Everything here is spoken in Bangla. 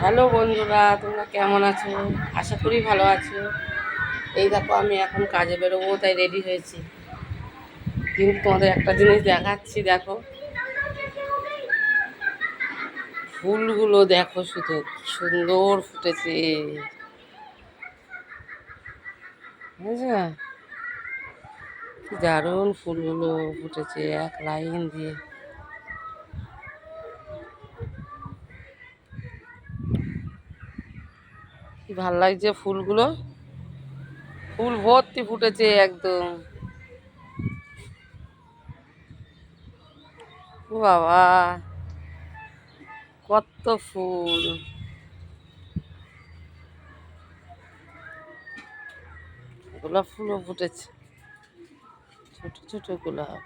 হ্যালো বন্ধুরা, তোমরা কেমন আছো? আশা করি ভালো আছো। এই দেখো, আমি এখন কাজে বেরোবো তাই রেডি হয়েছি। কিন্তু তোমাদের একটা জিনিস দেখাচ্ছি, দেখো ফুলগুলো দেখো, শুধু সুন্দর ফুটেছে, বুঝলে? কি দারুণ ফুলগুলো ফুটেছে এক লাইন দিয়ে। কি ভাল লাগছে ফুলগুলো, ফুল ভর্তি ফুটেছে একদম। ও বাবা, কত ফুল! গোলাপ ফুলও ফুটেছে, ছোট ছোট গোলাপ।